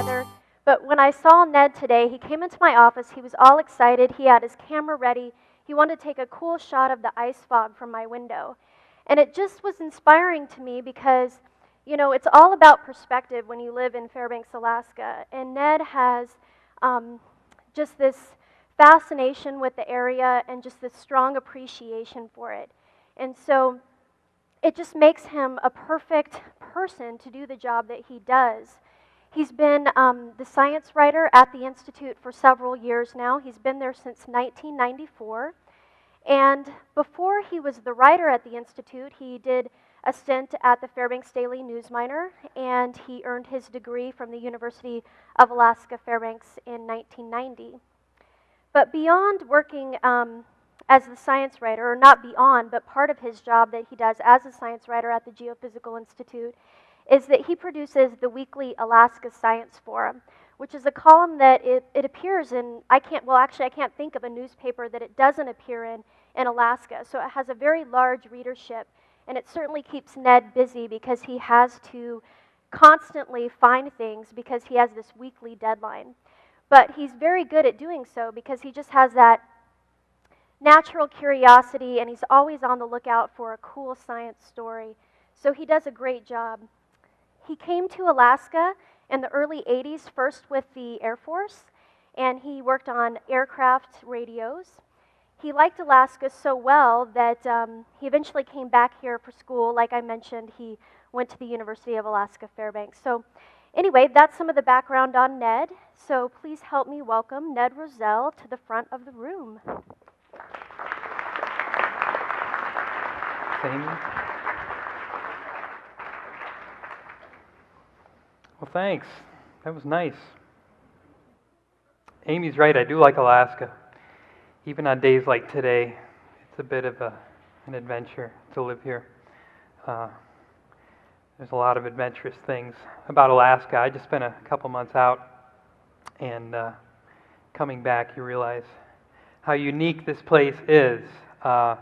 together. But when I saw Ned today, he came into my office, he was all excited, he had his camera ready, he wanted to take a cool shot of the ice fog from my window. And it just was inspiring to me because, you know, it's all about perspective when you live in Fairbanks, Alaska. And Ned has just this fascination with the area and just this strong appreciation for it. And so it just makes him a perfect person to do the job that he does. He's been the science writer at the Institute for several years now. He's been there since 1994. And before he was the writer at the Institute, he did a stint at the Fairbanks Daily News-Miner, and he earned his degree from the University of Alaska Fairbanks in 1990. But beyond working as the science writer, or not beyond, but part of his job that he does as a science writer at the Geophysical Institute is that he produces the weekly Alaska Science Forum, which is a column that it appears in, I can't think of a newspaper that it doesn't appear in Alaska. So it has a very large readership, and it certainly keeps Ned busy because he has to constantly find things because he has this weekly deadline. But he's very good at doing so because he just has that natural curiosity, and he's always on the lookout for a cool science story. So he does a great job. He came to Alaska in the early 80s, first with the Air Force, and he worked on aircraft radios. He liked Alaska so well that he eventually came back here for school. Like I mentioned, he went to the University of Alaska Fairbanks. So anyway, that's some of the background on Ned. So please help me welcome Ned Rozell to the front of the room. Amy? Well, thanks. That was nice. Amy's right, I do like Alaska. Even on days like today, it's a bit of an adventure to live here. There's a lot of adventurous things about Alaska. I just spent a couple months out, and coming back, you realize how unique this place is. On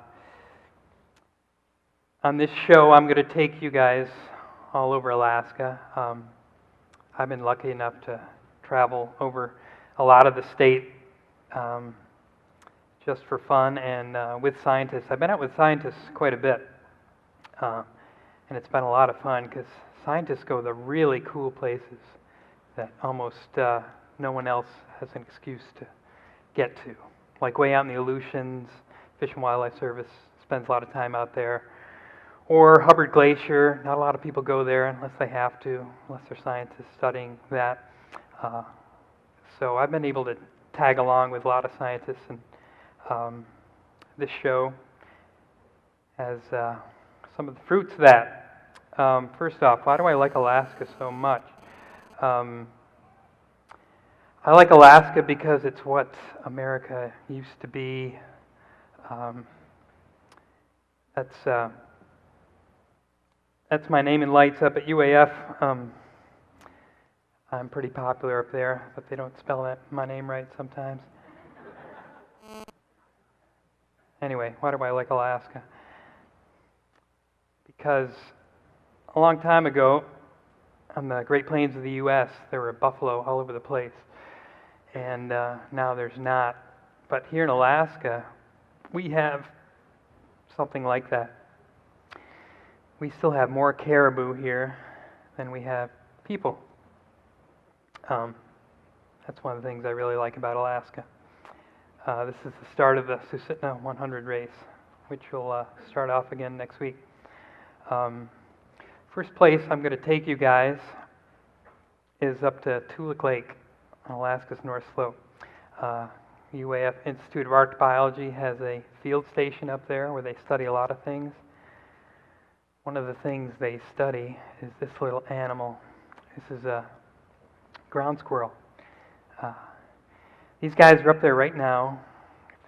this show, I'm going to take you guys all over Alaska. I've been lucky enough to travel over a lot of the state just for fun and with scientists. I've been out with scientists quite a bit, and it's been a lot of fun because scientists go to the really cool places that almost no one else has an excuse to get to. Like way out in the Aleutians, Fish and Wildlife Service spends a lot of time out there. Or Hubbard Glacier, not a lot of people go there unless they have to, unless they're scientists studying that. So I've been able to tag along with a lot of scientists, and this show has some of the fruits of that. First off, why do I like Alaska so much? I like Alaska because it's what America used to be. That's my name in lights up at UAF. I'm pretty popular up there, but they don't spell my name right sometimes. Anyway, why do I like Alaska? Because a long time ago, on the Great Plains of the U.S., there were buffalo all over the place, and now there's not. But here in Alaska, we have something like that. We still have more caribou here than we have people. That's one of the things I really like about Alaska. This is the start of the Susitna 100 race, which will start off again next week. First place I'm going to take you guys is up to Toolik Lake on Alaska's North Slope. UAF Institute of Archaeology has a field station up there where they study a lot of things. One of the things they study is this little animal. This is a ground squirrel. These guys are up there right now.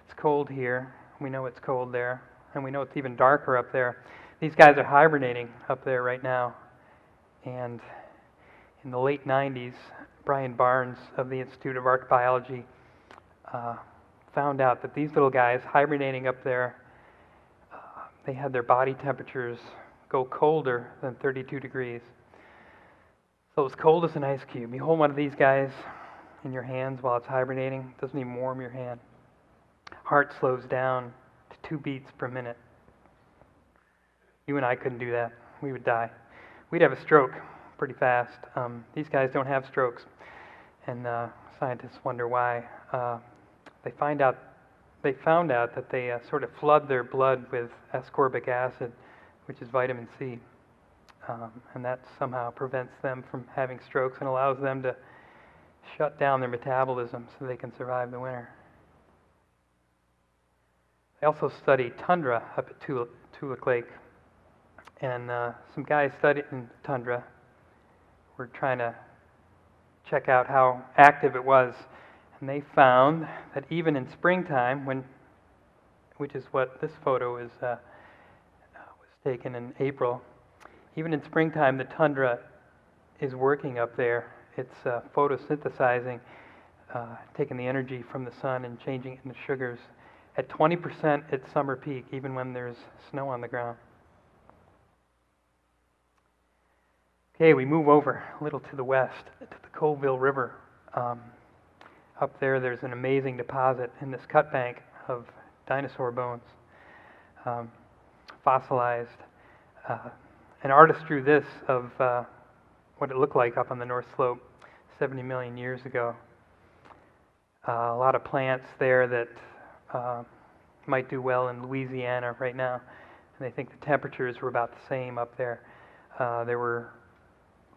It's cold here. We know it's cold there. And we know it's even darker up there. These guys are hibernating up there right now. And in the late 90s, Brian Barnes of the Institute of Archaeology found out that these little guys hibernating up there, they had their body temperatures go colder than 32 degrees. So it's cold as an ice cube. You hold one of these guys in your hands while it's hibernating. It doesn't even warm your hand. Heart slows down to 2 beats per minute. You and I couldn't do that. We would die. We'd have a stroke pretty fast. These guys don't have strokes, and scientists wonder why. They found out that they sort of flood their blood with ascorbic acid, which is vitamin C, and that somehow prevents them from having strokes and allows them to shut down their metabolism so they can survive the winter. They also study tundra up at Tuluc Lake, and some guys studying tundra were trying to check out how active it was, and they found that even in springtime, which is what this photo was taken in April, even in springtime the tundra is working up there. It's photosynthesizing, taking the energy from the sun and changing it into sugars at 20% at summer peak, even when there's snow on the ground. Okay, we move over a little to the west, to the Colville River. Up there's an amazing deposit in this cut bank of dinosaur bones, fossilized. An artist drew this of what it looked like up on the North Slope 70 million years ago. A lot of plants there that might do well in Louisiana right now, and they think the temperatures were about the same up there. There were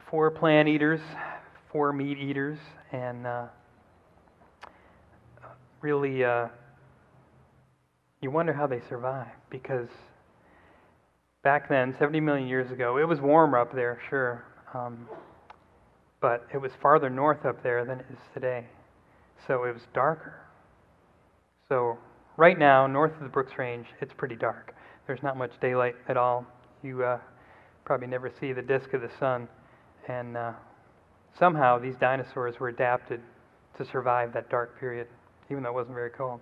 4 plant eaters, 4 meat eaters, and really you wonder how they survived, because back then, 70 million years ago, it was warmer up there, sure, but it was farther north up there than it is today, so it was darker. So right now, north of the Brooks Range, it's pretty dark. There's not much daylight at all. You probably never see the disk of the sun, and somehow these dinosaurs were adapted to survive that dark period, even though it wasn't very cold.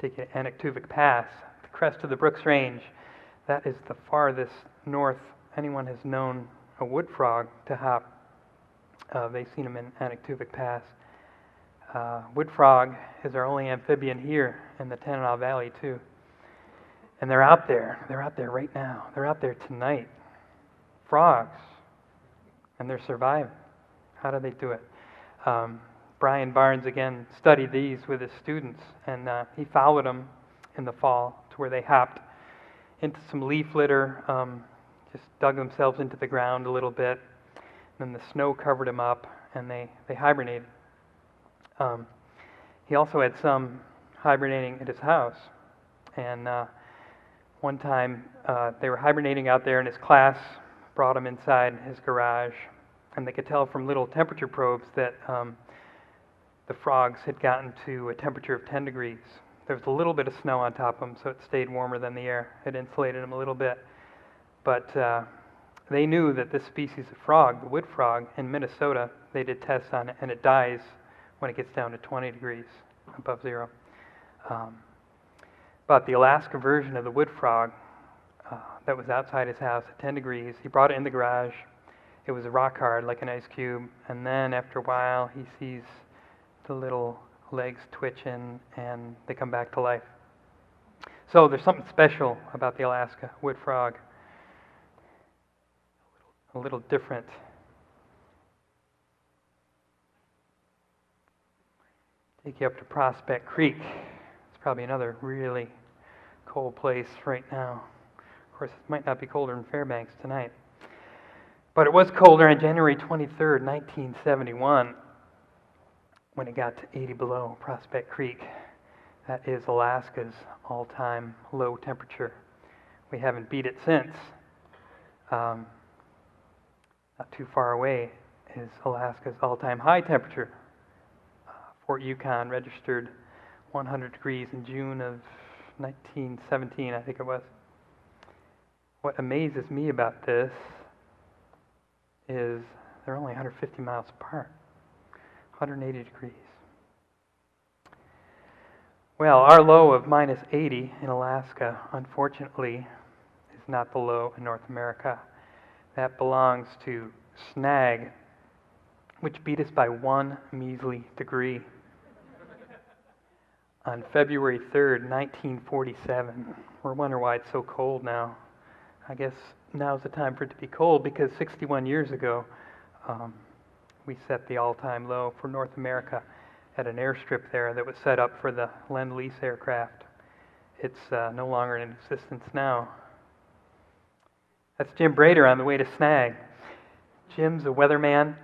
Take an Anactuvic Pass, the crest of the Brooks Range. That is the farthest north anyone has known a wood frog to hop. They've seen them in Anactuvic Pass. Wood frog is our only amphibian here in the Tanana Valley too. And they're out there right now. They're out there tonight. Frogs. And they're surviving. How do they do it? Brian Barnes again studied these with his students, and he followed them in the fall to where they hopped into some leaf litter, just dug themselves into the ground a little bit, and then the snow covered them up, and they hibernated. He also had some hibernating at his house, and one time they were hibernating out there, and his class brought him inside his garage, and they could tell from little temperature probes that the frogs had gotten to a temperature of 10 degrees. There was a little bit of snow on top of them, so it stayed warmer than the air. It insulated them a little bit. But they knew that this species of frog, the wood frog, in Minnesota, they did tests on it, and it dies when it gets down to 20 degrees above zero. But the Alaska version of the wood frog that was outside his house at 10 degrees, he brought it in the garage. It was rock hard, like an ice cube. And then after a while, he sees the little legs twitching, and they come back to life. So there's something special about the Alaska wood frog. A little different. Take you up to Prospect Creek. It's probably another really cold place right now. Of course, it might not be colder in Fairbanks tonight. But it was colder on January 23rd, 1971, when it got to 80 below Prospect Creek. That is Alaska's all-time low temperature. We haven't beat it since. Not too far away is Alaska's all-time high temperature. Fort Yukon registered 100 degrees in June of 1917, I think it was. What amazes me about this is they're only 150 miles apart. 180 degrees. Well, our low of minus 80 in Alaska, unfortunately, is not the low in North America. That belongs to Snag, which beat us by 1 measly degree on February 3rd, 1947. We're wondering why it's so cold now. I guess now's the time for it to be cold because 61 years ago, we set the all-time low for North America at an airstrip there that was set up for the Lend-Lease aircraft. It's no longer in existence now. That's Jim Brader on the way to Snag. Jim's a weatherman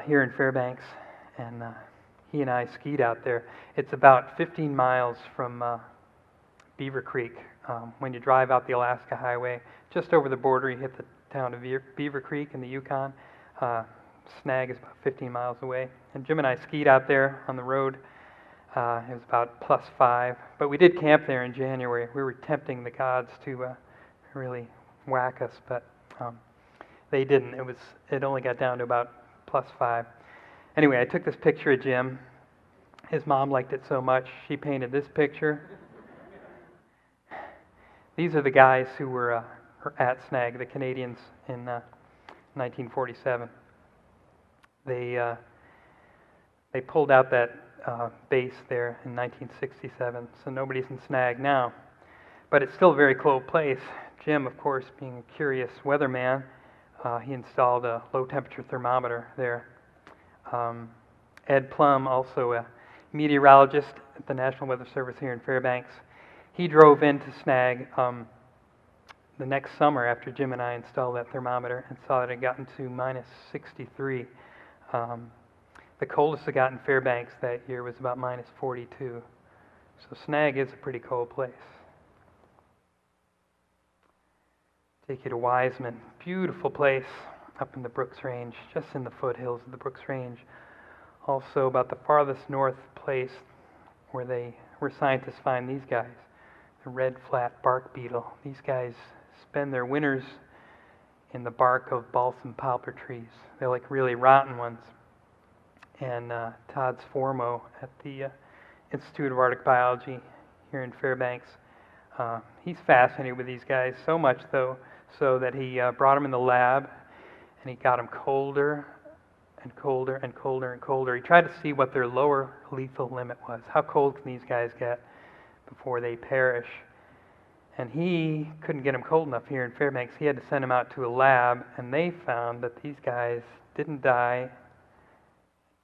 here in Fairbanks, and he and I skied out there. It's about 15 miles from Beaver Creek. When you drive out the Alaska Highway, just over the border, you hit the town of Beaver Creek in the Yukon. Snag is about 15 miles away. And Jim and I skied out there on the road. It was about +5, but we did camp there in January. We were tempting the gods to really whack us, but they didn't. It only got down to about +5. Anyway, I took this picture of Jim. His mom liked it so much, she painted this picture. These are the guys who were at Snag, the Canadians, in 1947. They pulled out that base there in 1967, so nobody's in Snag now. But it's still a very cold place. Jim, of course, being a curious weatherman, he installed a low-temperature thermometer there. Ed Plum, also a meteorologist at the National Weather Service here in Fairbanks, he drove into Snag the next summer after Jim and I installed that thermometer and saw that it had gotten to -63. The coldest it got in Fairbanks that year was about -42. So Snag is a pretty cold place. Take you to Wiseman. Beautiful place up in the Brooks Range, just in the foothills of the Brooks Range. Also about the farthest north place where scientists find these guys, the red flat bark beetle. These guys spend their winters in the bark of balsam poplar trees. They're like really rotten ones. And Todd Sformo at the Institute of Arctic Biology here in Fairbanks, he's fascinated with these guys so much so that he brought them in the lab and he got them colder and colder and colder and colder. He tried to see what their lower lethal limit was. How cold can these guys get before they perish? And he couldn't get them cold enough here in Fairbanks. He had to send them out to a lab, and they found that these guys didn't die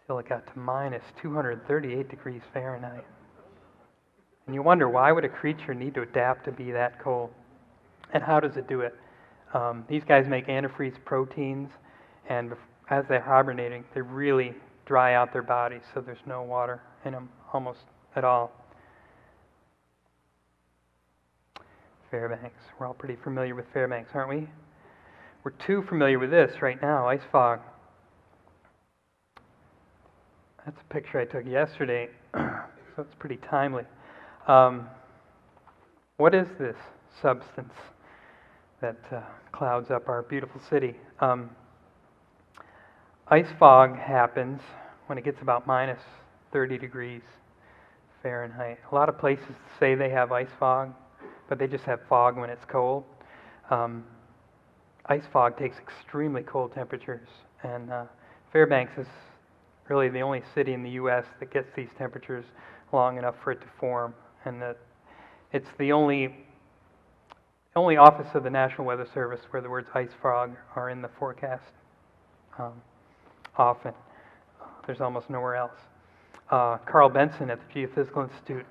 until it got to -238 degrees Fahrenheit. And you wonder, why would a creature need to adapt to be that cold? And how does it do it? These guys make antifreeze proteins, and as they're hibernating, they really dry out their bodies, so there's no water in them almost at all. Fairbanks. We're all pretty familiar with Fairbanks, aren't we? We're too familiar with this right now, ice fog. That's a picture I took yesterday, so it's pretty timely. What is this substance that clouds up our beautiful city? Ice fog happens when it gets about -30 degrees Fahrenheit. A lot of places say they have ice fog, but they just have fog when it's cold. Ice fog takes extremely cold temperatures, and Fairbanks is really the only city in the U.S. that gets these temperatures long enough for it to form, and that it's the only office of the National Weather Service where the words ice fog are in the forecast often. There's almost nowhere else. Carl Benson at the Geophysical Institute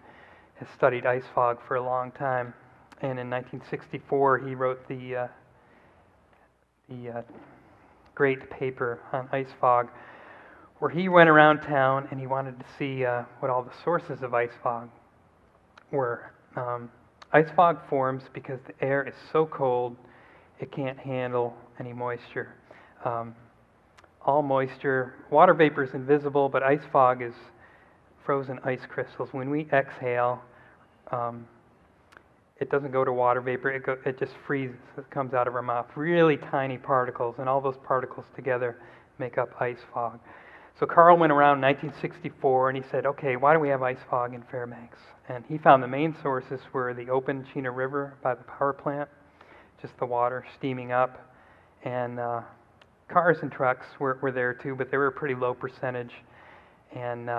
has studied ice fog for a long time, and in 1964 he wrote the great paper on ice fog, where he went around town and he wanted to see what all the sources of ice fog were. Ice fog forms because the air is so cold it can't handle any moisture. All moisture, water vapor is invisible, but ice fog is frozen ice crystals. When we exhale, it doesn't go to water vapor, it just freezes, it comes out of our mouth. Really tiny particles, and all those particles together make up ice fog. So Carl went around in 1964 and he said, okay, why do we have ice fog in Fairbanks? And he found the main sources were the open Chena River by the power plant, just the water steaming up. and cars and trucks were there too, but they were a pretty low percentage. And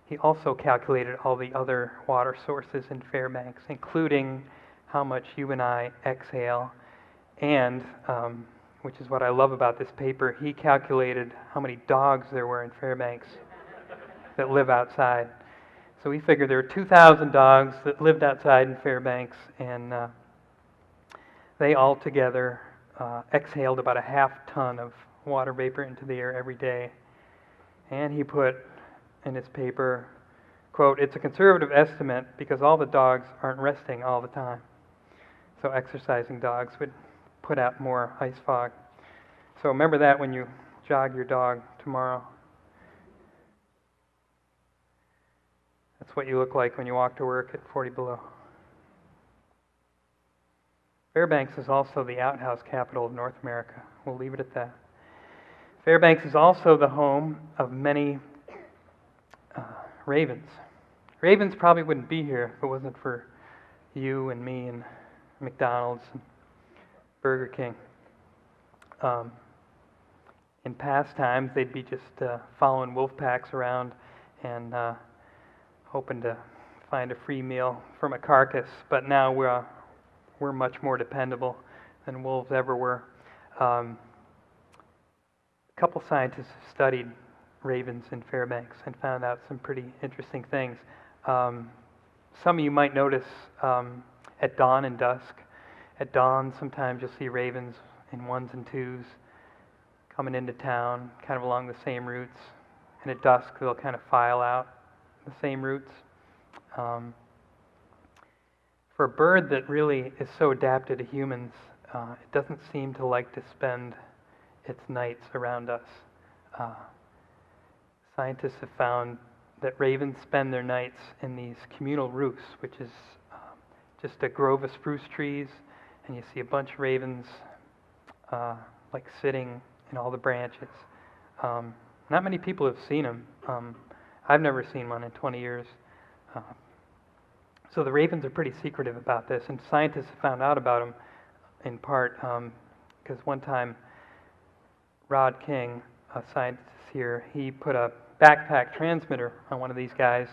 he also calculated all the other water sources in Fairbanks, including how much you and I exhale, and which is what I love about this paper, he calculated how many dogs there were in Fairbanks that live outside. So we figured there were 2,000 dogs that lived outside in Fairbanks, and they all together exhaled about a half-ton of water vapor into the air every day. And he put in his paper, quote, "It's a conservative estimate because all the dogs aren't resting all the time. So exercising dogs would put out more ice fog." So remember that when you jog your dog tomorrow. That's what you look like when you walk to work at 40 below. Fairbanks is also the outhouse capital of North America. We'll leave it at that. Fairbanks is also the home of many ravens. Ravens probably wouldn't be here if it wasn't for you and me and McDonald's and Burger King. In past times, they'd be just following wolf packs around and hoping to find a free meal from a carcass. But now we're much more dependable than wolves ever were. A couple scientists have studied ravens in Fairbanks and found out some pretty interesting things. Some of you might notice at dawn and dusk. At dawn, sometimes you'll see ravens in ones and twos coming into town, kind of along the same routes. And at dusk, they'll kind of file out the same routes. For a bird that really is so adapted to humans, it doesn't seem to like to spend its nights around us. Scientists have found that ravens spend their nights in these communal roosts, which is just a grove of spruce trees, and you see a bunch of ravens like sitting in all the branches. Not many people have seen them. I've never seen one in 20 years. So the ravens are pretty secretive about this, and scientists have found out about them in part because one time Rod King, a scientist here, he put a backpack transmitter on one of these guys,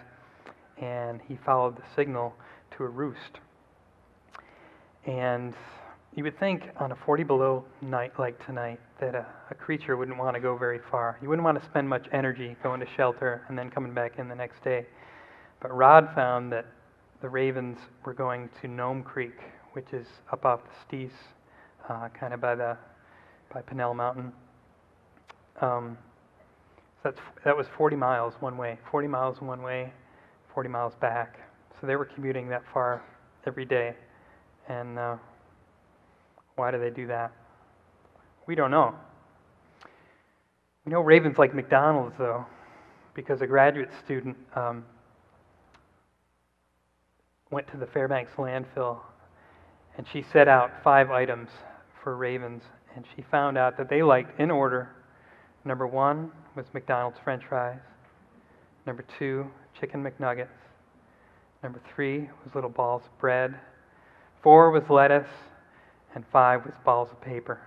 and he followed the signal to a roost. And you would think on a 40 below night like tonight that a creature wouldn't want to go very far. You wouldn't want to spend much energy going to shelter and then coming back in the next day. But Rod found that the ravens were going to Nome Creek, which is up off the Steese, kind of by Pinnell Mountain. That was 40 miles one way, 40 miles one way, 40 miles back. So they were commuting that far every day. And why do they do that? We don't know. We know ravens like McDonald's, though, because a graduate student went to the Fairbanks landfill, and she set out 5 items for ravens, and she found out that they liked, in order, number 1 was McDonald's French fries, number 2, chicken McNuggets, number 3 was little balls of bread, 4 was lettuce, and 5 was balls of paper.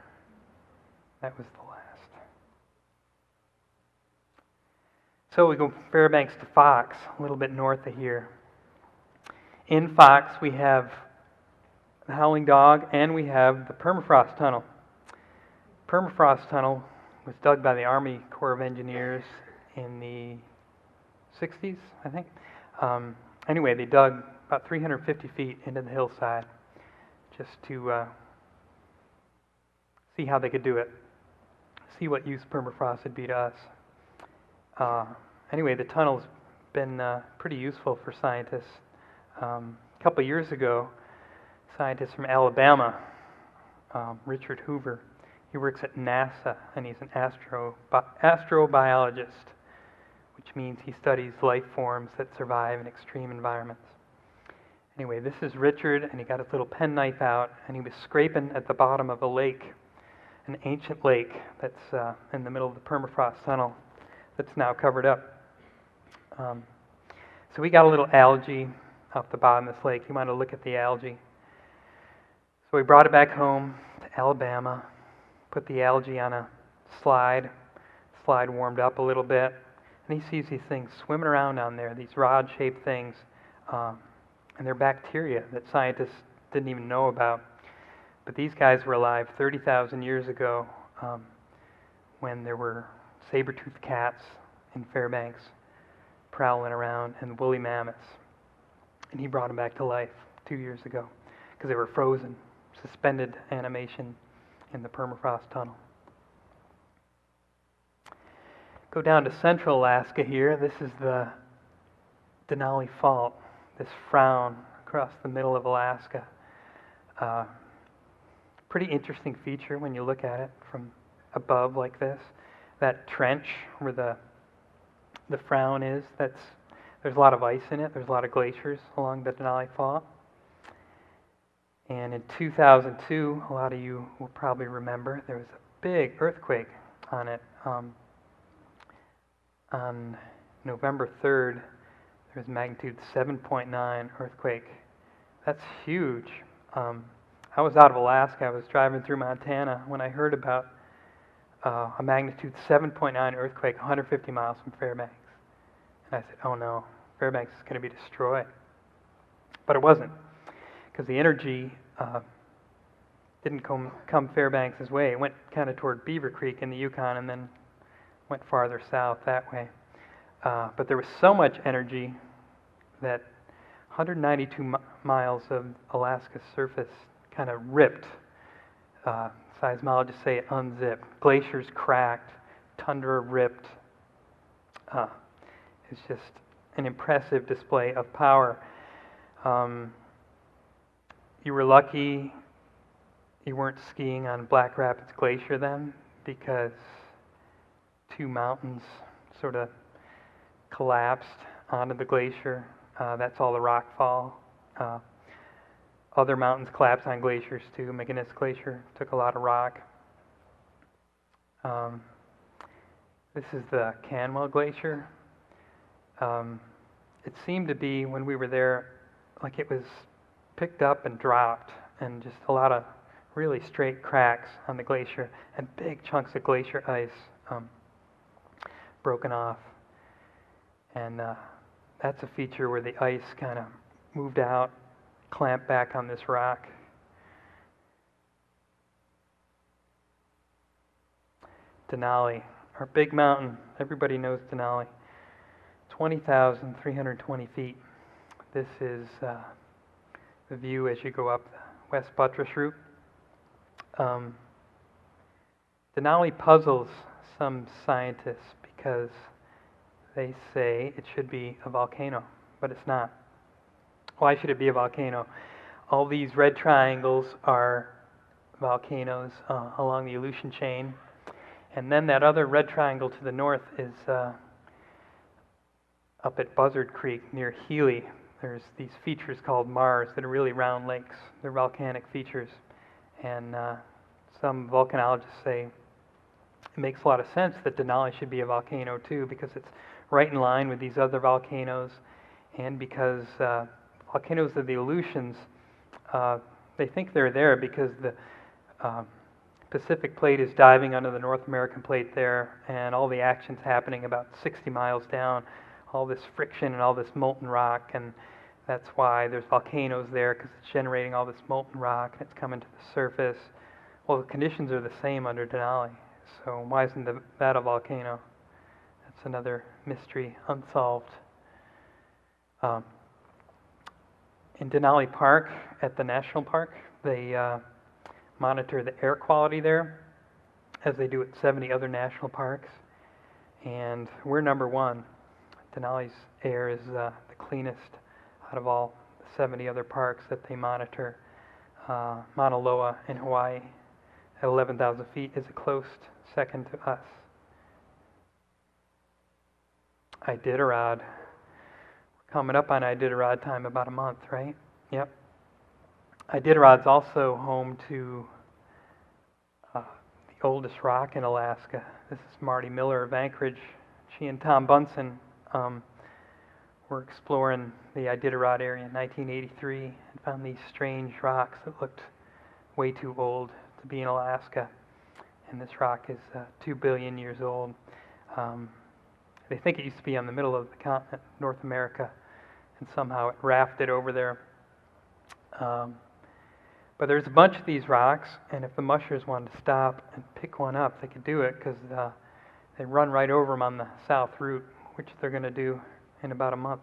That was the last. So we go from Fairbanks to Fox, a little bit north of here. In Fox, we have the Howling Dog, and we have the Permafrost Tunnel. Permafrost Tunnel was dug by the Army Corps of Engineers in the 60s, I think. Anyway, they dug about 350 feet into the hillside just to see how they could do it, see what use permafrost would be to us. Anyway, the tunnel's been pretty useful for scientists. A couple of years ago, scientists from Alabama, Richard Hoover, he works at NASA, and he's an astrobiologist, which means he studies life forms that survive in extreme environments. Anyway, this is Richard, and he got his little penknife out, and he was scraping at the bottom of a lake, an ancient lake that's in the middle of the permafrost tunnel that's now covered up. So we got a little algae off the bottom of this lake. He wanted to look at the algae. So we brought it back home to Alabama, put the algae on a slide. Slide warmed up a little bit, and he sees these things swimming around down there, these rod-shaped things, and they're bacteria that scientists didn't even know about. But these guys were alive 30,000 years ago when there were saber-toothed cats in Fairbanks prowling around and woolly mammoths. And he brought them back to life 2 years ago because they were frozen, suspended animation in the Permafrost Tunnel. Go down to central Alaska here. This is the Denali Fault, this frown across the middle of Alaska. Pretty interesting feature when you look at it from above like this. That trench where the frown is, there's a lot of ice in it. There's a lot of glaciers along the Denali Fault. And in 2002, a lot of you will probably remember, there was a big earthquake on it. On November 3rd, there was a magnitude 7.9 earthquake. That's huge. I was out of Alaska. I was driving through Montana when I heard about a magnitude 7.9 earthquake 150 miles from Fairbanks. And I said, oh no, Fairbanks is going to be destroyed. But it wasn't, because the energy didn't come Fairbanks' way. It went kind of toward Beaver Creek in the Yukon and then went farther south that way. But there was so much energy that 192 miles of Alaska's surface kind of ripped. Seismologists say it unzipped. Glaciers cracked. Tundra ripped. It's just an impressive display of power. You were lucky you weren't skiing on Black Rapids Glacier then, because two mountains sort of collapsed onto the glacier. That's all the rock fall. Other mountains collapsed on glaciers too. McInnes Glacier took a lot of rock. This is the Canwell Glacier. It seemed to be, when we were there, like it was picked up and dropped, and just a lot of really straight cracks on the glacier, and big chunks of glacier ice broken off. And that's a feature where the ice kind of moved out, clamped back on this rock. Denali, our big mountain. Everybody knows Denali. 20,320 feet. This is the view as you go up the West Buttress route. Denali puzzles some scientists because they say it should be a volcano, but it's not. Why should it be a volcano? All these red triangles are volcanoes along the Aleutian chain, and then that other red triangle to the north is up at Buzzard Creek near Healy. There's these features called Mars that are really round lakes. They're volcanic features, and some volcanologists say it makes a lot of sense that Denali should be a volcano too, because it's right in line with these other volcanoes, and because volcanoes of the Aleutians, they think they're there because the Pacific plate is diving under the North American plate there, and all the action's happening about 60 miles down, all this friction and all this molten rock, and that's why there's volcanoes there, because it's generating all this molten rock and it's coming to the surface. Well, the conditions are the same under Denali, so why isn't that a volcano? That's another mystery unsolved. In Denali Park, at the national park, they monitor the air quality there, as they do at 70 other national parks, and we're number one. Denali's air is the cleanest out of all the 70 other parks that they monitor. Mauna Loa in Hawaii at 11,000 feet is a close second to us. Iditarod. We're coming up on Iditarod time, about a month, right? Yep. Iditarod's also home to the oldest rock in Alaska. This is Marty Miller of Anchorage. She and Tom Bunsen were exploring the Iditarod area in 1983 and found these strange rocks that looked way too old to be in Alaska. and this rock is 2 billion years old. They think it used to be on the middle of the continent, North America, and somehow it rafted over there. But there's a bunch of these rocks, and if the mushers wanted to stop and pick one up, they could do it because they run right over them on the south route, which they're going to do in about a month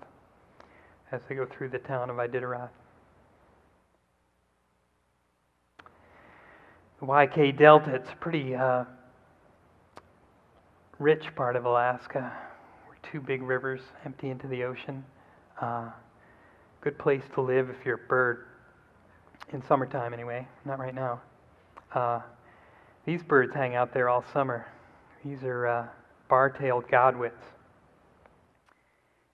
as they go through the town of Iditarod. The YK Delta, it's a pretty rich part of Alaska, where 2 big rivers empty into the ocean. Good place to live if you're a bird. In summertime anyway, not right now. These birds hang out there all summer. These are bar-tailed godwits.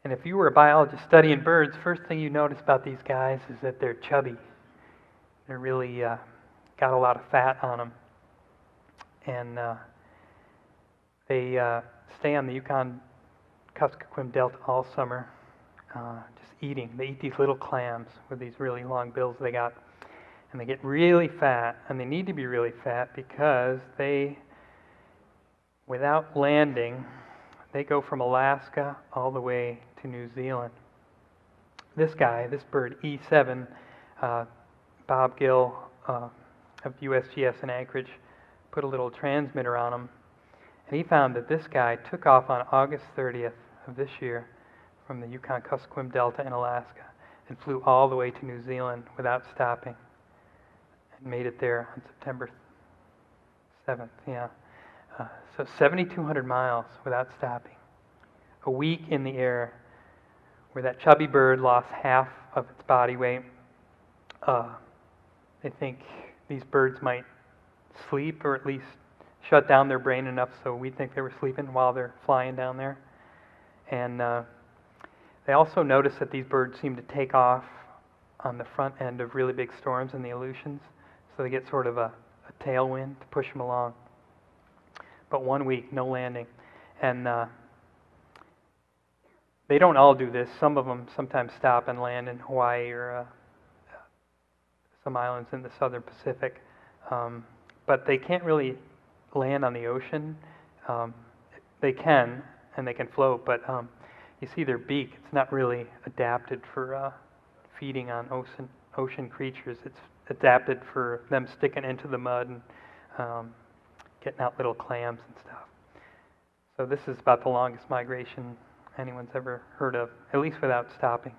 And if you were a biologist studying birds, first thing you notice about these guys is that they're chubby. They're really got a lot of fat on them. And they stay on the Yukon-Kuskokwim Delta all summer, just eating. They eat these little clams with these really long bills they got. And they get really fat, and they need to be really fat because they, without landing, they go from Alaska all the way to New Zealand. This guy, this bird, E7, Bob Gill of USGS in Anchorage, put a little transmitter on him, and he found that this guy took off on August 30th of this year from the Yukon-Kuskokwim Delta in Alaska and flew all the way to New Zealand without stopping. And made it there on September 7th, so 7,200 miles without stopping. A week in the air where that chubby bird lost half of its body weight. They think these birds might sleep or at least shut down their brain enough so we think they were sleeping while they're flying down there. And they also notice that these birds seem to take off on the front end of really big storms in the Aleutians. So they get sort of a tailwind to push them along. But 1 week, no landing. And they don't all do this. Some of them sometimes stop and land in Hawaii or some islands in the southern Pacific. But they can't really land on the ocean. They can, and they can float, but you see their beak. It's not really adapted for feeding on ocean creatures. It's adapted for them sticking into the mud and getting out little clams and stuff. So this is about the longest migration anyone's ever heard of, at least without stopping.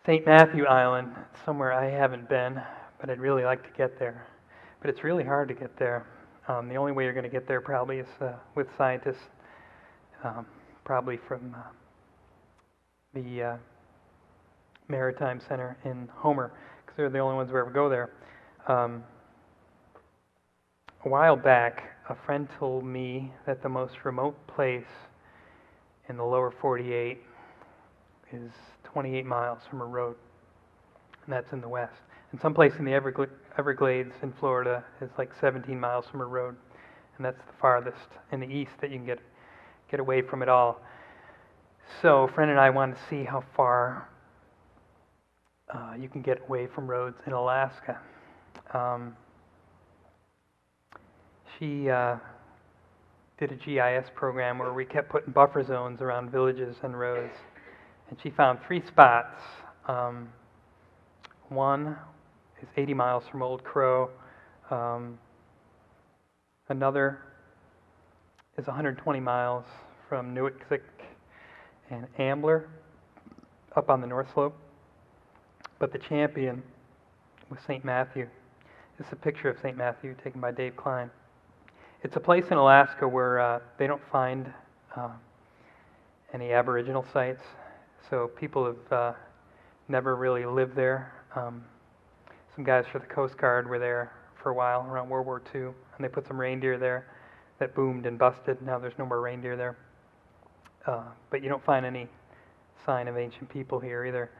St. Matthew Island, somewhere I haven't been, but I'd really like to get there. But it's really hard to get there. The only way you're going to get there probably is with scientists, probably from the Maritime Center in Homer, because they're the only ones who ever go there. A while back, a friend told me that the most remote place in the lower 48 is 28 miles from a road, and that's in the west. And someplace in the Everglades in Florida is like 17 miles from a road, and that's the farthest in the east that you can get away from it all. So a friend and I wanted to see how far you can get away from roads in Alaska. She did a GIS program where we kept putting buffer zones around villages and roads, and she found 3 spots. One is 80 miles from Old Crow. Another is 120 miles from Newitzik and Ambler up on the North Slope. But the champion was St. Matthew. This is a picture of St. Matthew taken by Dave Klein. It's a place in Alaska where they don't find any Aboriginal sites, so people have never really lived there. Some guys for the Coast Guard were there for a while around World War II, and they put some reindeer there that boomed and busted. Now there's no more reindeer there. But you don't find any sign of ancient people here either.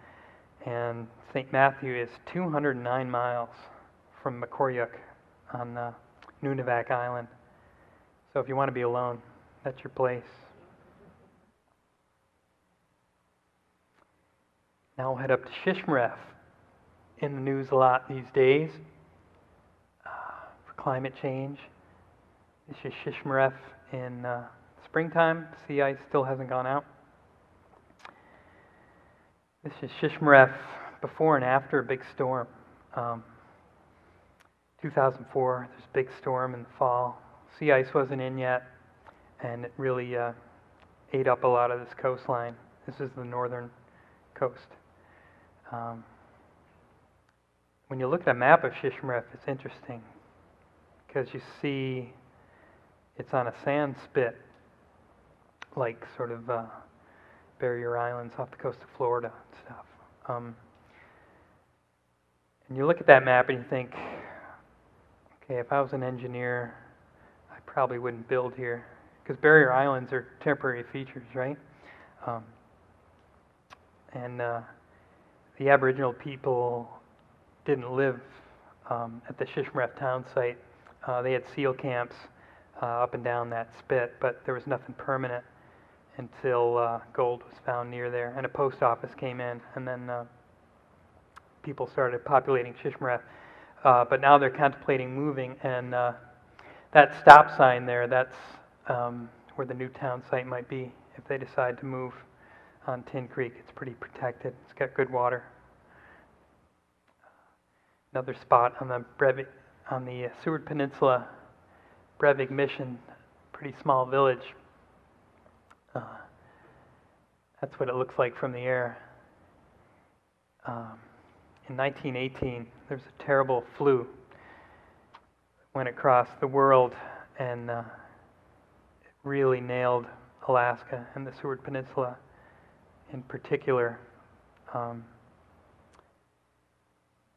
And St. Matthew is 209 miles from Makoryuk on Nunivak Island. So if you want to be alone, that's your place. Now we'll head up to Shishmaref in the news a lot these days for climate change. This is Shishmaref in springtime. Sea ice still hasn't gone out. This is Shishmaref before and after a big storm. 2004, there's a big storm in the fall. Sea ice wasn't in yet, and it really ate up a lot of this coastline. This is the northern coast. When you look at a map of Shishmaref, it's interesting because you see it's on a sand spit, like sort of Barrier Islands off the coast of Florida and stuff. And you look at that map and you think, okay, if I was an engineer, I probably wouldn't build here because Barrier Islands are temporary features, right? And the Aboriginal people didn't live at the Shishmaref town site. They had seal camps up and down that spit, but there was nothing permanent until gold was found near there, and a post office came in, and then people started populating Shishmaref. But now they're contemplating moving, and that stop sign there, that's where the new town site might be if they decide to move on Tin Creek. It's pretty protected. It's got good water. Another spot on the Seward Peninsula, Brevig Mission, pretty small village. That's what it looks like from the air. In 1918, there was a terrible flu that went across the world, and it really nailed Alaska and the Seward Peninsula in particular.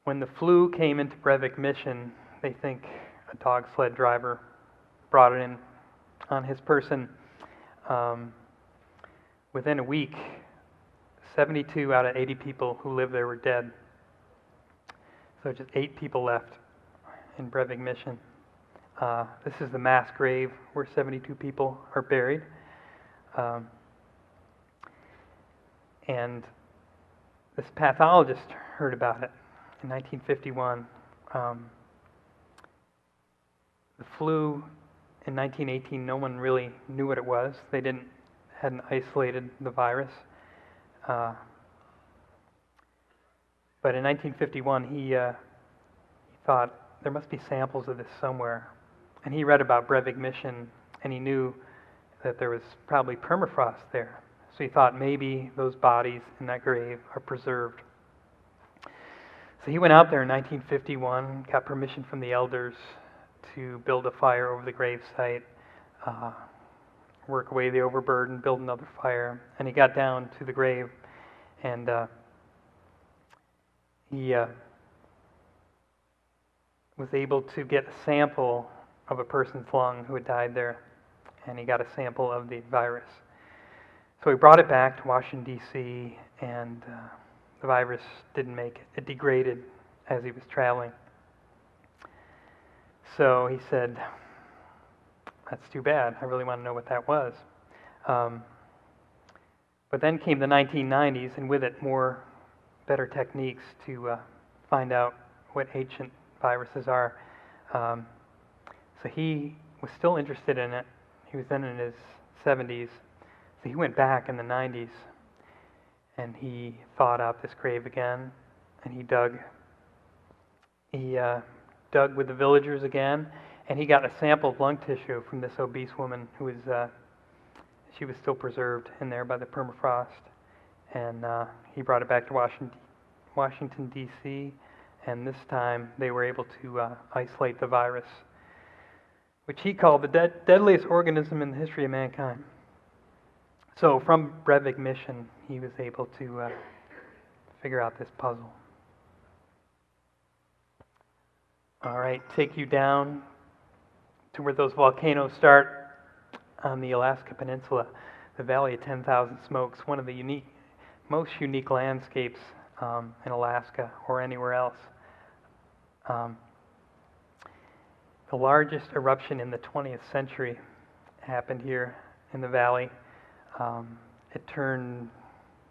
When the flu came into Brevik Mission, they think a dog sled driver brought it in on his person. Within a week, 72 out of 80 people who lived there were dead. So just 8 people left in Brevik Mission. This is the mass grave where 72 people are buried. And this pathologist heard about it in 1951. The flu in 1918, no one really knew what it was. They hadn't isolated the virus. But in 1951, he thought there must be samples of this somewhere. And he read about Brevik Mission, and he knew that there was probably permafrost there. So he thought maybe those bodies in that grave are preserved. So he went out there in 1951, got permission from the elders to build a fire over the grave site, work away the overburden, build another fire. And he got down to the grave, and he was able to get a sample of a person's lung who had died there, and he got a sample of the virus. So he brought it back to Washington, D.C., and the virus didn't make it. It degraded as he was traveling. So he said, that's too bad. I really want to know what that was. But then came the 1990s, and with it better techniques to find out what ancient viruses are. So he was still interested in it. He was then in his 70s. So he went back in the 90s, and he thawed out this grave again, and he dug. He dug with the villagers again, and he got a sample of lung tissue from this obese woman who was, she was still preserved in there by the permafrost. And he brought it back to Washington, D.C., and this time they were able to isolate the virus, which he called the deadliest organism in the history of mankind. So from Brevik Mission, he was able to figure out this puzzle. All right, take you down to where those volcanoes start on the Alaska Peninsula, the Valley of 10,000 Smokes, one of the most unique landscapes in Alaska or anywhere else. The largest eruption in the 20th century happened here in the valley. It turned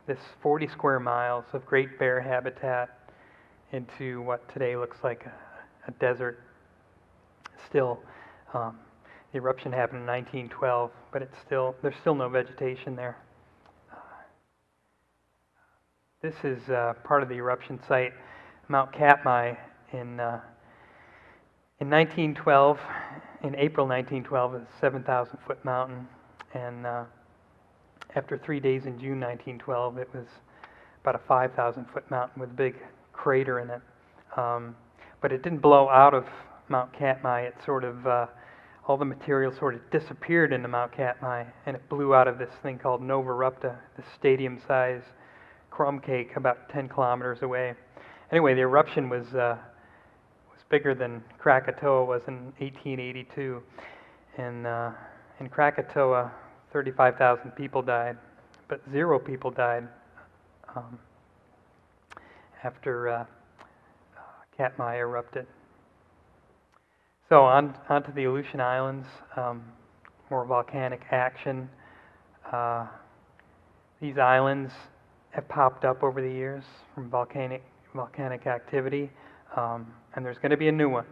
this 40 square miles of great bear habitat into what today looks like a desert. Still, the eruption happened in 1912, but there's still no vegetation there. This is part of the eruption site, Mount Katmai, in 1912. In April 1912, it was a 7,000-foot mountain, and after 3 days in June 1912, it was about a 5,000-foot mountain with a big crater in it. But it didn't blow out of Mount Katmai. It sort of, all the material sort of disappeared into Mount Katmai, and it blew out of this thing called Nova, this stadium-sized crumb cake about 10 kilometers away. Anyway, the eruption was bigger than Krakatoa was in 1882, and in Krakatoa, 35,000 people died, but 0 people died after Katmai erupted. So onto the Aleutian Islands, more volcanic action. These islands have popped up over the years from volcanic activity, and there's going to be a new one.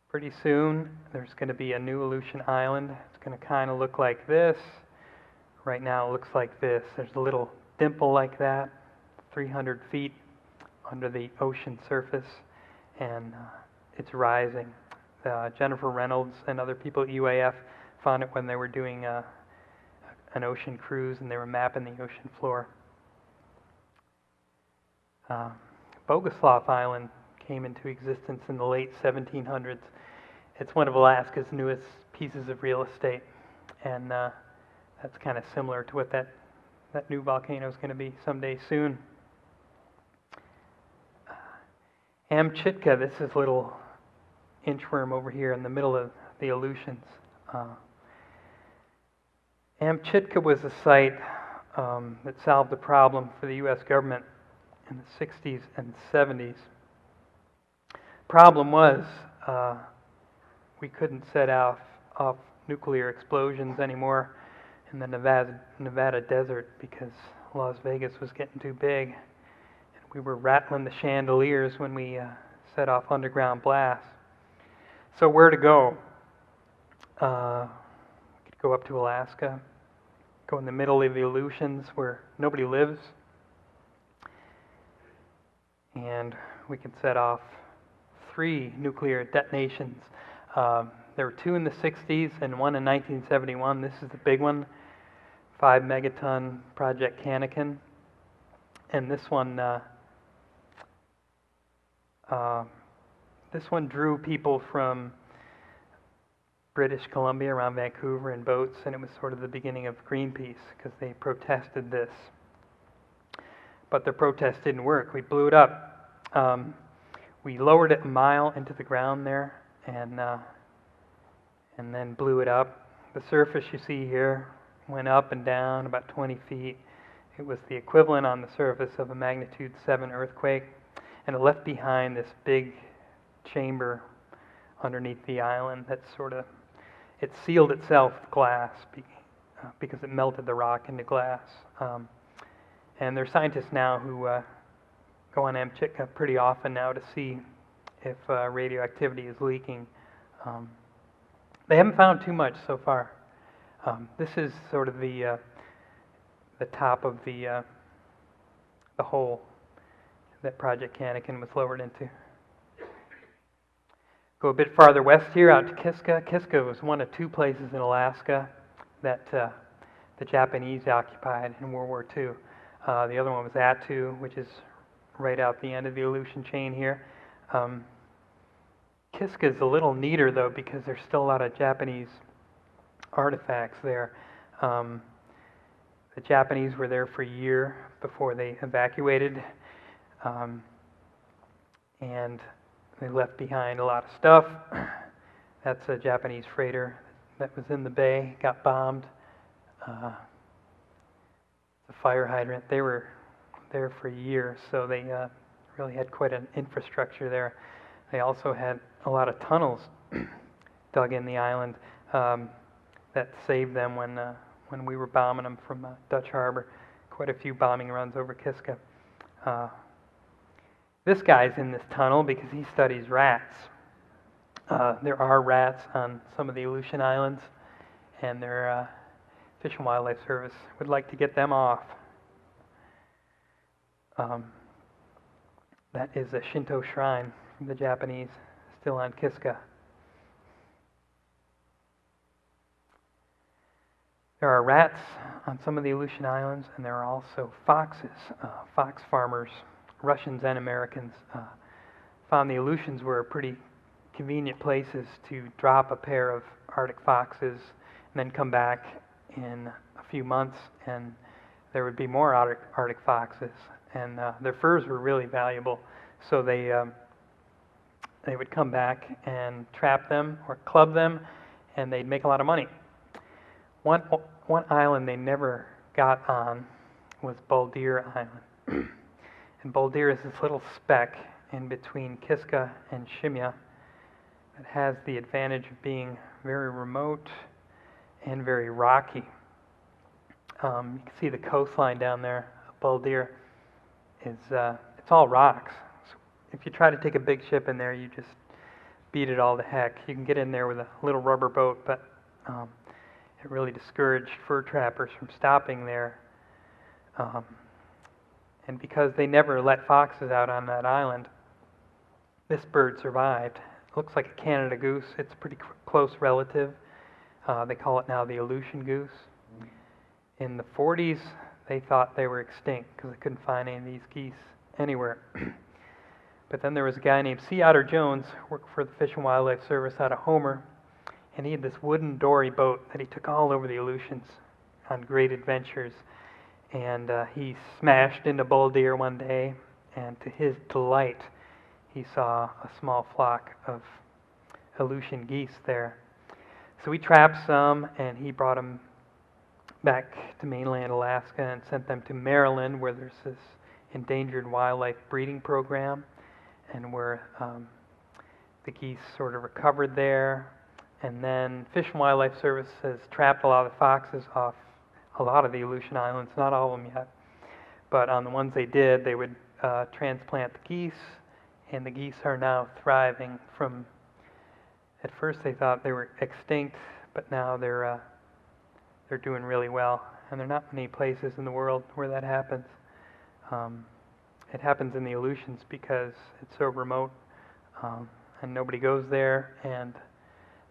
Pretty soon, there's going to be a new Aleutian Island. It's going to kind of look like this. Right now, it looks like this. There's a little dimple like that, 300 feet under the ocean surface, and it's rising. Jennifer Reynolds and other people at UAF found it when they were doing an ocean cruise, and they were mapping the ocean floor. Boguslav Island came into existence in the late 1700s. It's one of Alaska's newest pieces of real estate, and that's kind of similar to what that new volcano is going to be someday soon. Amchitka, this is a little inchworm over here in the middle of the Aleutians. Amchitka was a site that solved the problem for the U.S. government in the 60s and 70s. Problem was we couldn't set off nuclear explosions anymore in the Nevada desert because Las Vegas was getting too big. And we were rattling the chandeliers when we set off underground blasts. So where to go? We could go up to Alaska, go in the middle of the Aleutians where nobody lives, and we could set off 3 nuclear detonations. There were 2 in the 60s and 1 in 1971. This is the big one, 5 megaton Project Cannikin. And this one drew people from British Columbia around Vancouver in boats, and it was sort of the beginning of Greenpeace because they protested this. But their protest didn't work. We blew it up. We lowered it a mile into the ground there, and then blew it up. The surface you see here went up and down about 20 feet. It was the equivalent on the surface of a magnitude 7 earthquake, and it left behind this big chamber underneath the island that it sealed itself with glass because it melted the rock into glass. And there are scientists now who go on Amchitka pretty often now to see if radioactivity is leaking. They haven't found too much so far. This is sort of the top of the hole that Project Cannikin was lowered into. Go a bit farther west here, out to Kiska. Kiska was one of 2 places in Alaska that the Japanese occupied in World War II. The other one was Attu, which is right out the end of the Aleutian chain here. Kiska is a little neater, though, because there's still a lot of Japanese artifacts there. The Japanese were there for a year before they evacuated, and they left behind a lot of stuff. That's a Japanese freighter that was in the bay, got bombed. The fire hydrant. They were there for a year, so they really had quite an infrastructure there. They also had a lot of tunnels dug in the island that saved them when we were bombing them from Dutch Harbor. Quite a few bombing runs over Kiska. This guy's in this tunnel because he studies rats. There are rats on some of the Aleutian Islands, and their Fish and Wildlife Service would like to get them off. That is a Shinto shrine from the Japanese, still on Kiska. There are rats on some of the Aleutian Islands, and there are also foxes. Fox farmers, Russians and Americans, found the Aleutians were pretty convenient places to drop a pair of Arctic foxes and then come back in a few months and there would be more Arctic foxes, and their furs were really valuable, so they would come back and trap them or club them, and they'd make a lot of money. One island they never got on was Buldeer Island. And Buldeer is this little speck in between Kiska and Shimya that has the advantage of being very remote and very rocky. You can see the coastline down there. Buldeer is it's all rocks. So if you try to take a big ship in there, you just beat it all to heck. You can get in there with a little rubber boat, but it really discouraged fur trappers from stopping there. And because they never let foxes out on that island, this bird survived. It looks like a Canada goose. It's a pretty close relative. They call it now the Aleutian goose. In the 40s, they thought they were extinct because they couldn't find any of these geese anywhere. But then there was a guy named C. Otter Jones, worked for the Fish and Wildlife Service out of Homer, and he had this wooden dory boat that he took all over the Aleutians on great adventures. And he smashed into Buldeer one day, and to his delight, he saw a small flock of Aleutian geese there. So he trapped some, and he brought them back to mainland Alaska and sent them to Maryland, where there's this endangered wildlife breeding program, and where the geese sort of recovered there. And then Fish and Wildlife Service has trapped a lot of the foxes off a lot of the Aleutian Islands, not all of them yet. But on the ones they did, they would transplant the geese, and the geese are now thriving from, at first they thought they were extinct, but now they're doing really well. And there are not many places in the world where that happens. It happens in the Aleutians because it's so remote, and nobody goes there, and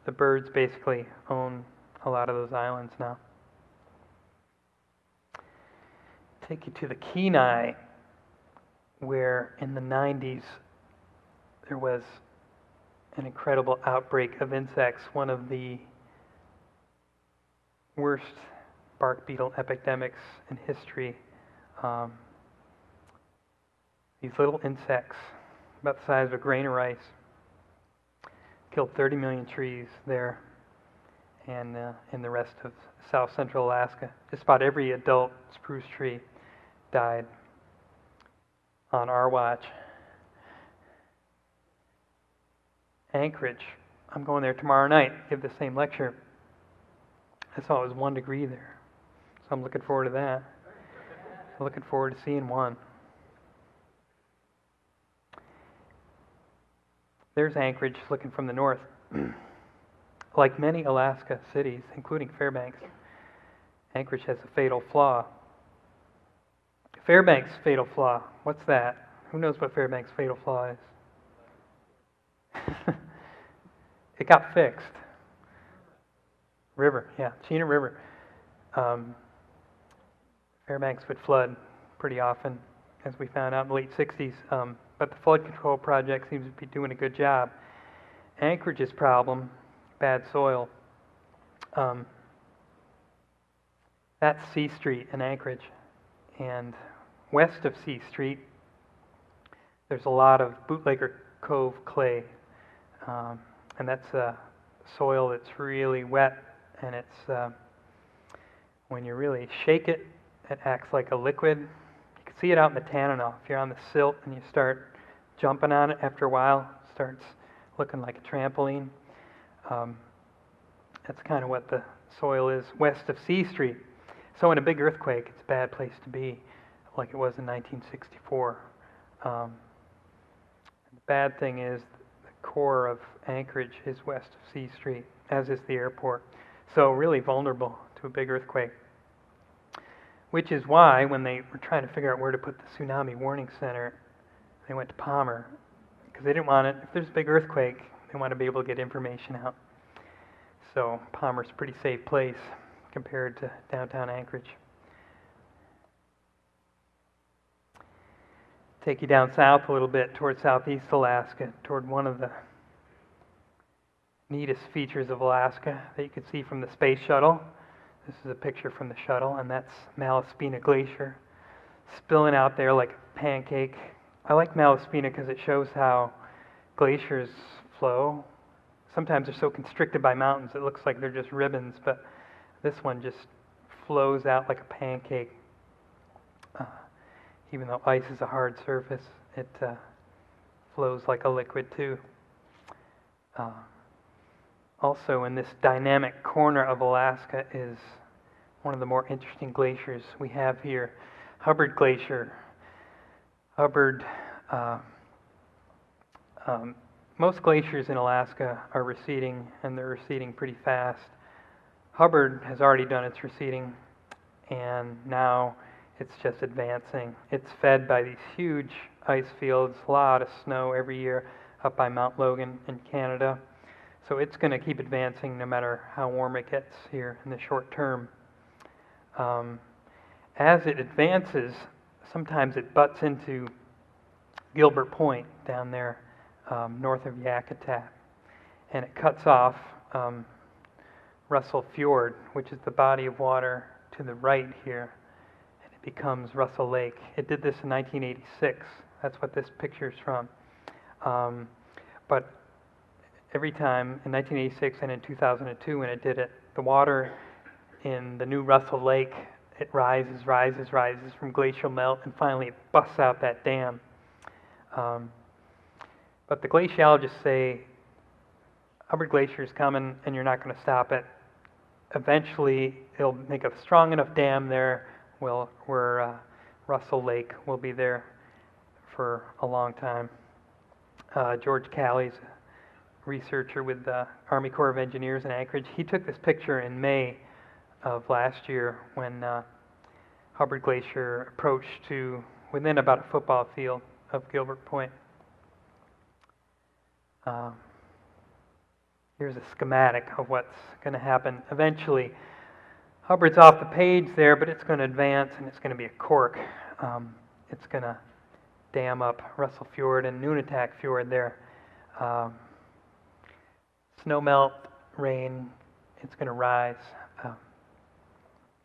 the birds basically own a lot of those islands now. Take you to the Kenai, where in the 90s there was an incredible outbreak of insects, one of the worst bark beetle epidemics in history. These little insects, about the size of a grain of rice, killed 30 million trees there and in the rest of south central Alaska. Just about every adult spruce tree died on our watch. Anchorage, I'm going there tomorrow night, give the same lecture. I saw it was 1 degree there, so I'm looking forward to that. I'm looking forward to seeing one. There's Anchorage looking from the north. Like many Alaska cities, including Fairbanks, Anchorage has a fatal flaw. Fairbanks' fatal flaw, what's that? Who knows what Fairbanks' fatal flaw is? It got fixed. River, yeah, Chena River. Fairbanks would flood pretty often, as we found out in the late 60s, but the flood control project seems to be doing a good job. Anchorage's problem, bad soil. That's C Street in Anchorage, and west of C Street, there's a lot of Bootlegger Cove clay, and that's soil that's really wet, and it's when you really shake it, it acts like a liquid. You can see it out in the Tanana. If you're on the silt and you start jumping on it, after a while, it starts looking like a trampoline. That's kind of what the soil is west of C Street. So in a big earthquake, it's a bad place to be, like it was in 1964. bad thing is the core of Anchorage is west of C Street, as is the airport. So really vulnerable to a big earthquake. Which is why when they were trying to figure out where to put the tsunami warning center, they went to Palmer, because they didn't want it. If there's a big earthquake, they want to be able to get information out. So Palmer's a pretty safe place compared to downtown Anchorage. Take you down south a little bit toward southeast Alaska, toward one of the neatest features of Alaska that you can see from the space shuttle. This is a picture from the shuttle, and that's Malaspina Glacier, spilling out there like a pancake. I like Malaspina because it shows how glaciers flow. Sometimes they're so constricted by mountains it looks like they're just ribbons, but this one just flows out like a pancake. Even though ice is a hard surface, it flows like a liquid too. Also in this dynamic corner of Alaska is one of the more interesting glaciers we have here, Hubbard Glacier. Hubbard, most glaciers in Alaska are receding, and they're receding pretty fast. Hubbard has already done its receding, and now it's just advancing. It's fed by these huge ice fields, a lot of snow every year up by Mount Logan in Canada. So it's going to keep advancing no matter how warm it gets here in the short term. As it advances, sometimes it butts into Gilbert Point down there north of Yakutat, and it cuts off Russell Fjord, which is the body of water to the right here, and it becomes Russell Lake. It did this in 1986. That's what this picture is from. But every time in 1986 and in 2002 when it did it, the water in the new Russell Lake, it rises from glacial melt, and finally it busts out that dam. But the glaciologists say Hubbard Glacier is coming and you're not going to stop it. Eventually it'll make a strong enough dam there where Russell Lake will be there for a long time. George Calley's a researcher with the Army Corps of Engineers in Anchorage. He took this picture in May of last year when Hubbard Glacier approached to within about a football field of Gilbert Point. Here's a schematic of what's going to happen. Eventually, Hubbard's off the page there, but it's going to advance and it's going to be a cork. It's going to dam up Russell Fjord and Nunatak Fjord there. Snow melt, rain, it's going to rise.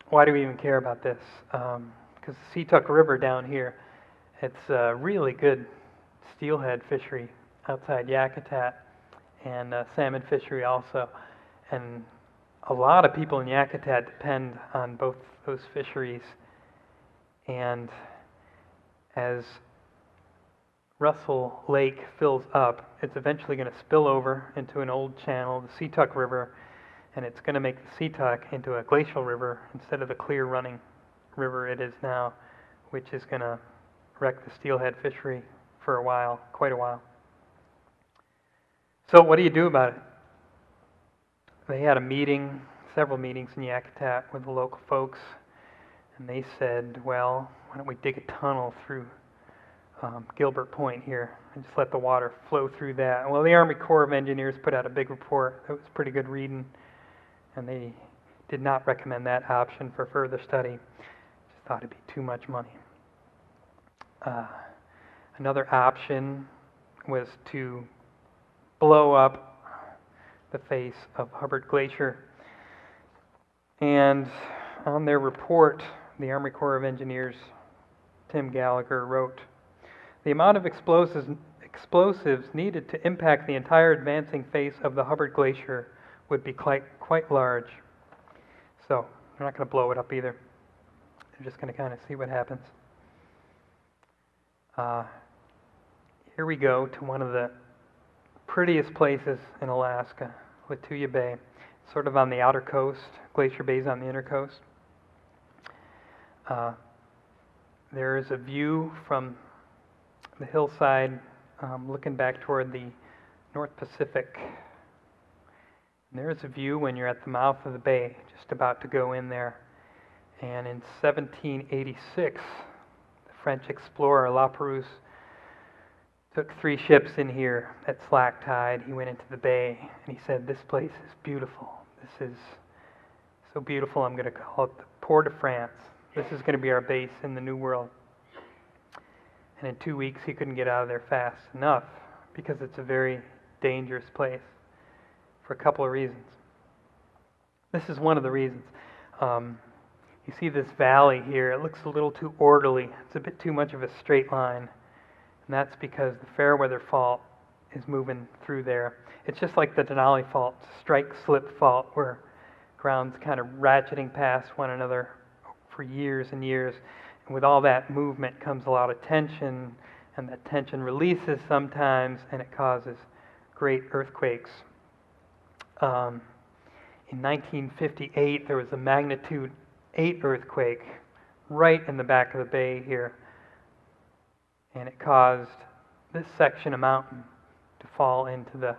Why do we even care about this? Because the Seatuck River down here, it's a really good steelhead fishery outside Yakutat, and salmon fishery also. And a lot of people in Yakutat depend on both those fisheries. And as Russell Lake fills up, it's eventually going to spill over into an old channel, the Seatuck River, and it's going to make the Seatuck into a glacial river instead of the clear running river it is now, which is going to wreck the steelhead fishery for a while, quite a while. So what do you do about it? They had a meeting, several meetings in Yakutat with the local folks, and they said, well, why don't we dig a tunnel through Gilbert Point here and just let the water flow through that. Well, the Army Corps of Engineers put out a big report that was pretty good reading, and they did not recommend that option for further study. Just thought it'd be too much money. Another option was to blow up the face of Hubbard Glacier. And on their report, the Army Corps of Engineers, Tim Gallagher, wrote, "The amount of explosives needed to impact the entire advancing face of the Hubbard Glacier would be quite large." So they're not going to blow it up either. They're just going to kind of see what happens. Here we go to one of the prettiest places in Alaska, Lituya Bay, sort of on the outer coast. Glacier Bay's on the inner coast. There is a view from the hillside looking back toward the North Pacific. And there's a view when you're at the mouth of the bay, just about to go in there. And in 1786, the French explorer Laperouse took 3 ships in here at slack tide. He went into the bay and he said, "This place is beautiful. This is so beautiful, I'm going to call it the Port of France. This is going to be our base in the New World." And in 2 weeks, he couldn't get out of there fast enough because it's a very dangerous place for a couple of reasons. This is one of the reasons. You see this valley here, it looks a little too orderly. It's a bit too much of a straight line. And that's because the Fairweather Fault is moving through there. It's just like the Denali Fault, strike-slip fault, where ground's kind of ratcheting past one another for years and years. And with all that movement comes a lot of tension, and that tension releases sometimes, and it causes great earthquakes. In 1958, there was a magnitude 8 earthquake right in the back of the bay here, and it caused this section of mountain to fall into the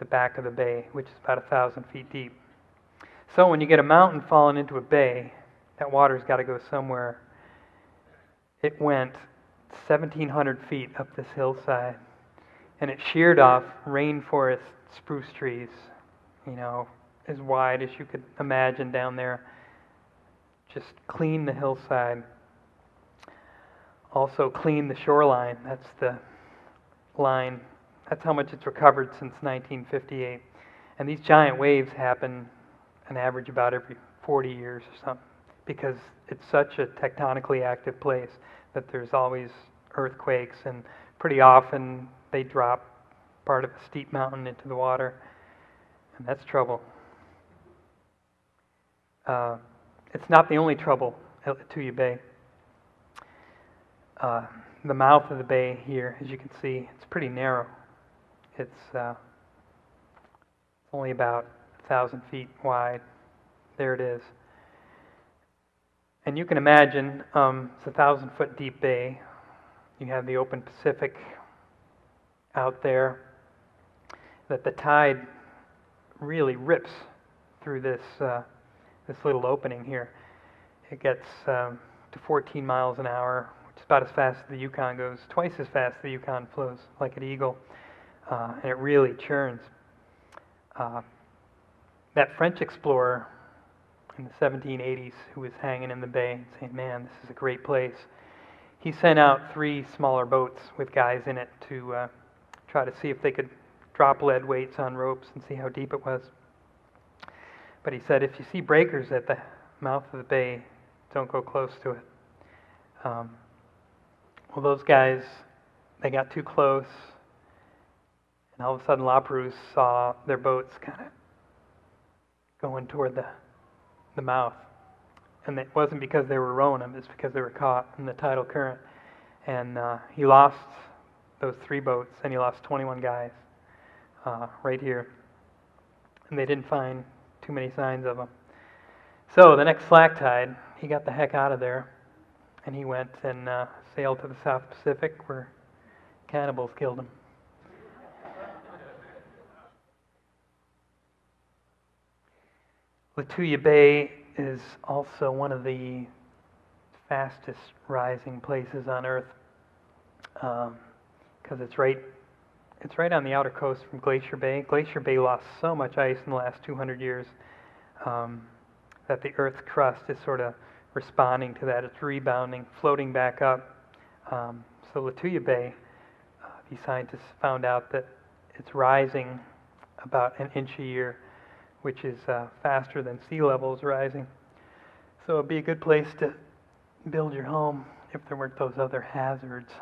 back of the bay, which is about 1,000 feet deep. So when you get a mountain falling into a bay, that water's got to go somewhere. It went 1,700 feet up this hillside, and it sheared off rainforest spruce trees, as wide as you could imagine down there. Just clean the hillside. Also clean the shoreline. That's the line. That's how much it's recovered since 1958. And these giant waves happen an average about every 40 years or something, because it's such a tectonically active place that there's always earthquakes, and pretty often they drop part of a steep mountain into the water, and that's trouble. It's not the only trouble at Lituya Bay. The mouth of the bay here, as you can see, it's pretty narrow. It's only about 1,000 feet wide. There it is. And you can imagine, it's a 1,000-foot deep bay. You have the open Pacific out there, that the tide really rips through this little opening here. It gets to 14 miles an hour, which is about as fast as the Yukon goes, twice as fast as the Yukon flows, like an eagle, and it really churns. That French explorer in the 1780s who was hanging in the bay and saying, "Man, this is a great place," he sent out 3 smaller boats with guys in it to try to see if they could drop lead weights on ropes and see how deep it was. But he said, if you see breakers at the mouth of the bay, don't go close to it. Well, those guys, they got too close, and all of a sudden Laperouse saw their boats kind of going toward the mouth. And it wasn't because they were rowing them, it's because they were caught in the tidal current. And he lost those 3 boats, and he lost 21 guys right here. And they didn't find too many signs of them. So the next slack tide, he got the heck out of there, and he went and sailed to the South Pacific, where cannibals killed him. Lituya Bay is also one of the fastest rising places on Earth, because it's right on the outer coast from Glacier Bay. Glacier Bay lost so much ice in the last 200 years that the Earth's crust is sort of responding to that. It's rebounding, floating back up. So Lituya Bay, these scientists found out that it's rising about an inch a year, which is faster than sea level is rising. So it'd be a good place to build your home if there weren't those other hazards.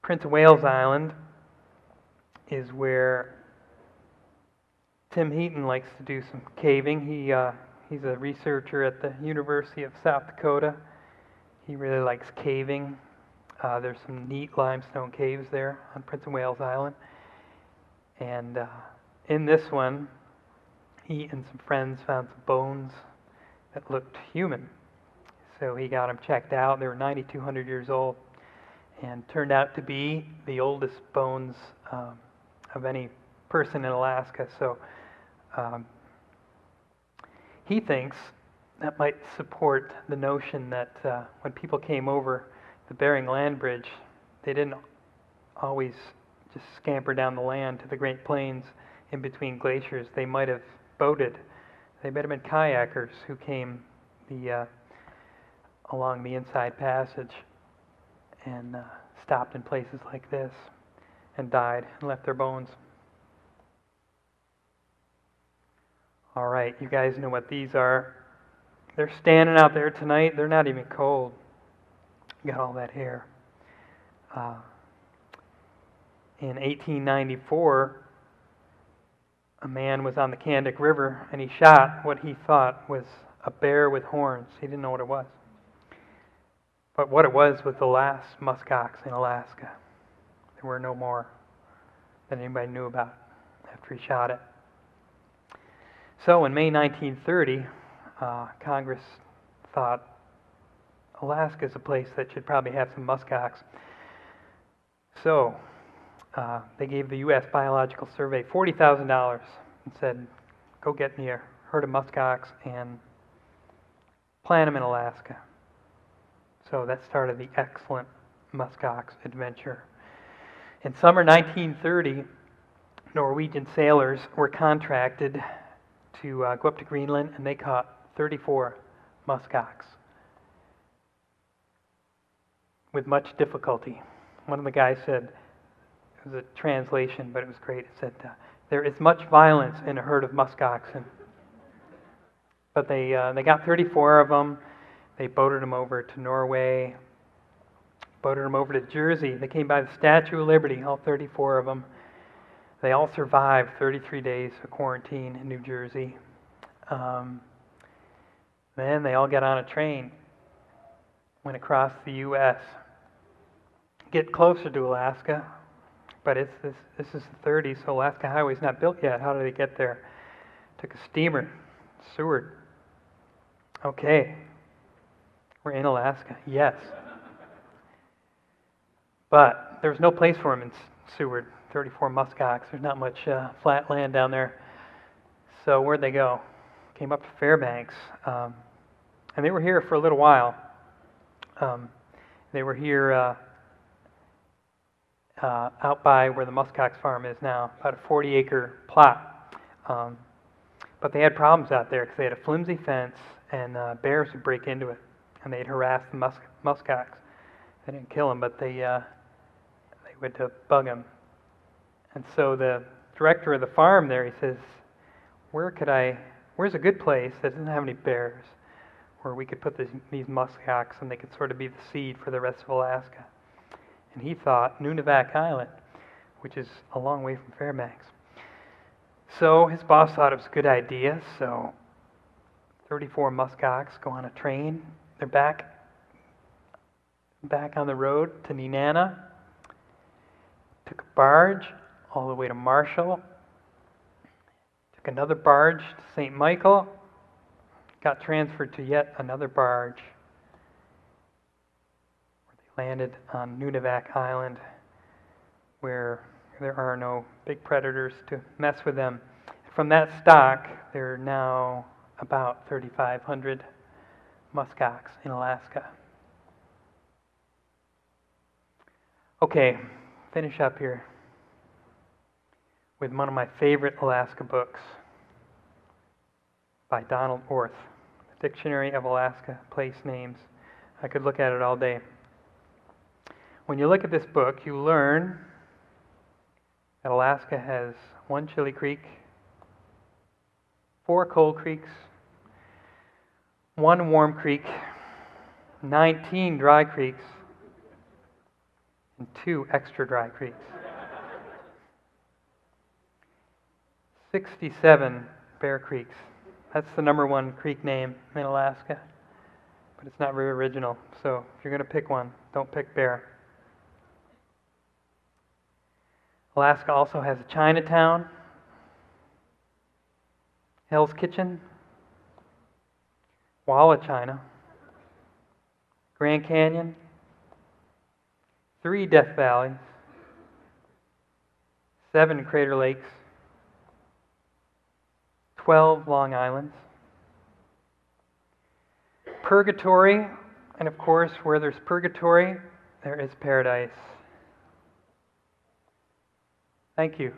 Prince of Wales Island is where Tim Heaton likes to do some caving. He's a researcher at the University of South Dakota. He really likes caving. There's some neat limestone caves there on Prince of Wales Island. And in this one, he and some friends found some bones that looked human. So he got them checked out. They were 9,200 years old and turned out to be the oldest bones of any person in Alaska. So he thinks that might support the notion that when people came over the Bering Land Bridge, they didn't always just scamper down the land to the Great Plains in between glaciers. They might have boated. They might have been kayakers who came along the Inside Passage and stopped in places like this and died and left their bones. All right, you guys know what these are. They're standing out there tonight. They're not even cold. Got all that hair. In 1894, a man was on the Kandick River and he shot what he thought was a bear with horns. He didn't know what it was. But what it was the last muskox in Alaska. There were no more that anybody knew about after he shot it. So in May 1930, Congress thought Alaska is a place that should probably have some muskox. So they gave the U.S. Biological Survey $40,000 and said, go get me a herd of muskox and plant them in Alaska. So that started the excellent muskox adventure. In summer 1930, Norwegian sailors were contracted to go up to Greenland, and they caught 34 muskox with much difficulty. One of the guys said, it was a translation, but it was great. It said, there is much violence in a herd of muskox. But they got 34 of them. They boated them over to Norway, boated them over to Jersey. They came by the Statue of Liberty, all 34 of them. They all survived 33 days of quarantine in New Jersey. Then they all got on a train, went across the U.S., get closer to Alaska, but this is the 30s, so Alaska Highway's not built yet. How did they get there? Took a steamer, Seward. Okay, we're in Alaska, yes. But there was no place for them in Seward, 34 muskox. There's not much flat land down there. So where'd they go? Came up to Fairbanks. And they were here for a little while. They were here out by where the muskox farm is now, about a 40-acre plot. But they had problems out there because they had a flimsy fence and bears would break into it. And they'd harass the muskox. They didn't kill them, but they would bug them. And so the director of the farm there, he says, where's a good place that doesn't have any bears, where we could put these muskox and they could sort of be the seed for the rest of Alaska. And he thought Nunivak Island, which is a long way from Fairbanks. So his boss thought it was a good idea, so 34 muskox go on a train. They're back on the road to Nenana. Took a barge all the way to Marshall. Took another barge to St. Michael. Got transferred to yet another barge, where they landed on Nunivak Island, where there are no big predators to mess with them. From that stock, there are now about 3,500 muskox in Alaska. Okay, finish up here with one of my favorite Alaska books by Donald Orth, The Dictionary of Alaska Place Names. I could look at it all day. When you look at this book, you learn that Alaska has 1 Chili Creek, 4 Cold Creeks, 1 Warm Creek, 19 Dry Creeks, and 2 extra dry creeks. 67 Bear Creeks. That's the #1 creek name in Alaska, but it's not very original. So if you're going to pick one, don't pick Bear. Alaska also has a Chinatown, Hell's Kitchen, Walla China, Grand Canyon, 3 Death Valleys, 7 Crater Lakes, 12 Long Islands, Purgatory, and of course, where there's purgatory, there is paradise. Thank you.